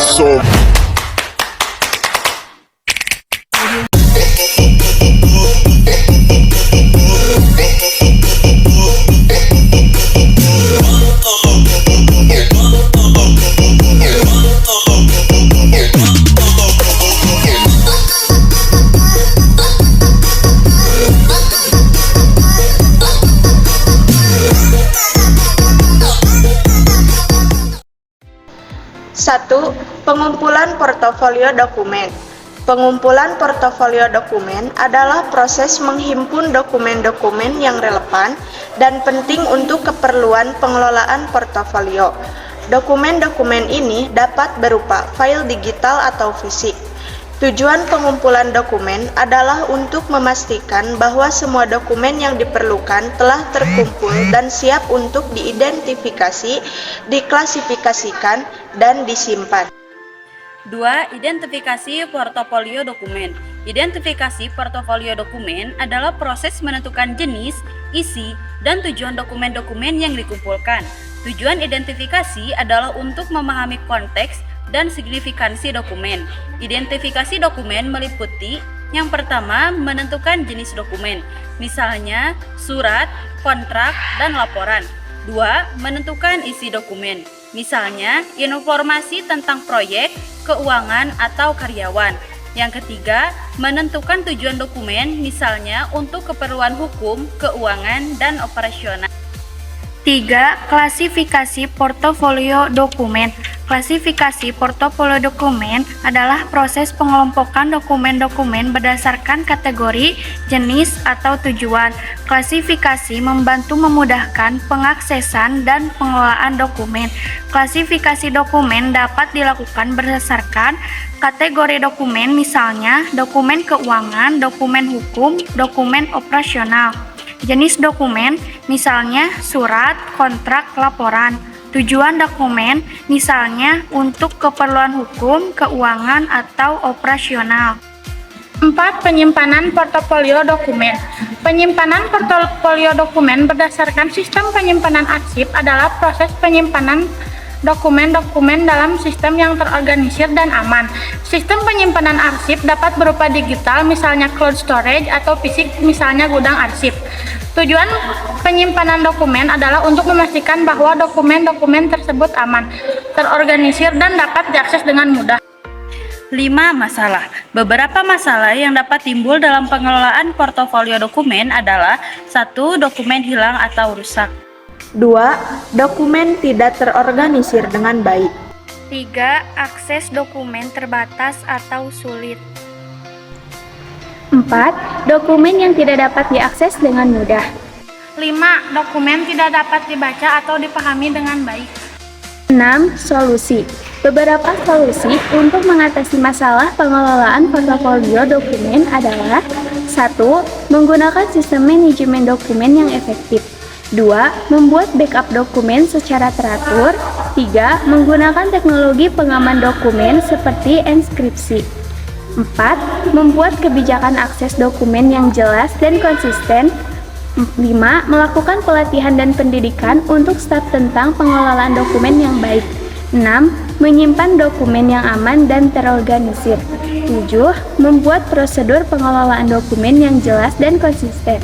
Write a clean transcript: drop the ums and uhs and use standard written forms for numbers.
some. Satu, pengumpulan portofolio dokumen. Pengumpulan portofolio dokumen adalah proses menghimpun dokumen-dokumen yang relevan dan penting untuk keperluan pengelolaan portofolio. Dokumen-dokumen ini dapat berupa file digital atau fisik. Tujuan pengumpulan dokumen adalah untuk memastikan bahwa semua dokumen yang diperlukan telah terkumpul dan siap untuk diidentifikasi, diklasifikasikan, dan disimpan. 2. Identifikasi portofolio dokumen. Identifikasi portofolio dokumen adalah proses menentukan jenis, isi, dan tujuan dokumen-dokumen yang dikumpulkan. Tujuan identifikasi adalah untuk memahami konteks dan signifikansi dokumen. Identifikasi dokumen meliputi yang pertama, menentukan jenis dokumen, misalnya surat, kontrak, dan laporan. 2. Menentukan isi dokumen, misalnya informasi tentang proyek, keuangan, atau karyawan. Yang ketiga, menentukan tujuan dokumen, misalnya untuk keperluan hukum, keuangan, dan operasional. 3. Klasifikasi portofolio dokumen. Klasifikasi portofolio dokumen adalah proses pengelompokan dokumen-dokumen berdasarkan kategori, jenis, atau tujuan. Klasifikasi membantu memudahkan pengaksesan dan pengelolaan dokumen. Klasifikasi dokumen dapat dilakukan berdasarkan kategori dokumen, misalnya dokumen keuangan, dokumen hukum, dokumen operasional. Jenis dokumen, misalnya surat, kontrak, laporan. Tujuan dokumen, misalnya untuk keperluan hukum, keuangan, atau operasional. 4. Penyimpanan portofolio dokumen. Penyimpanan portofolio dokumen berdasarkan sistem penyimpanan arsip adalah proses penyimpanan dokumen-dokumen dalam sistem yang terorganisir dan aman. Sistem penyimpanan arsip dapat berupa digital, misalnya cloud storage, atau fisik, misalnya gudang arsip. Tujuan penyimpanan dokumen adalah untuk memastikan bahwa dokumen-dokumen tersebut aman, terorganisir, dan dapat diakses dengan mudah. 5. Masalah. Beberapa masalah yang dapat timbul dalam pengelolaan portofolio dokumen adalah 1. Dokumen hilang atau rusak. 2. Dokumen tidak terorganisir dengan baik. 3. Akses dokumen terbatas atau sulit. 4. Dokumen yang tidak dapat diakses dengan mudah. 5. Dokumen tidak dapat dibaca atau dipahami dengan baik. 6. Solusi. Beberapa solusi untuk mengatasi masalah pengelolaan portofolio dokumen adalah 1. Menggunakan sistem manajemen dokumen yang efektif. 2. Membuat backup dokumen secara teratur. 3. Menggunakan teknologi pengaman dokumen seperti enskripsi. 4. Membuat kebijakan akses dokumen yang jelas dan konsisten. 5. Melakukan pelatihan dan pendidikan untuk staf tentang pengelolaan dokumen yang baik. 6. Menyimpan dokumen yang aman dan terorganisir. 7. Membuat prosedur pengelolaan dokumen yang jelas dan konsisten.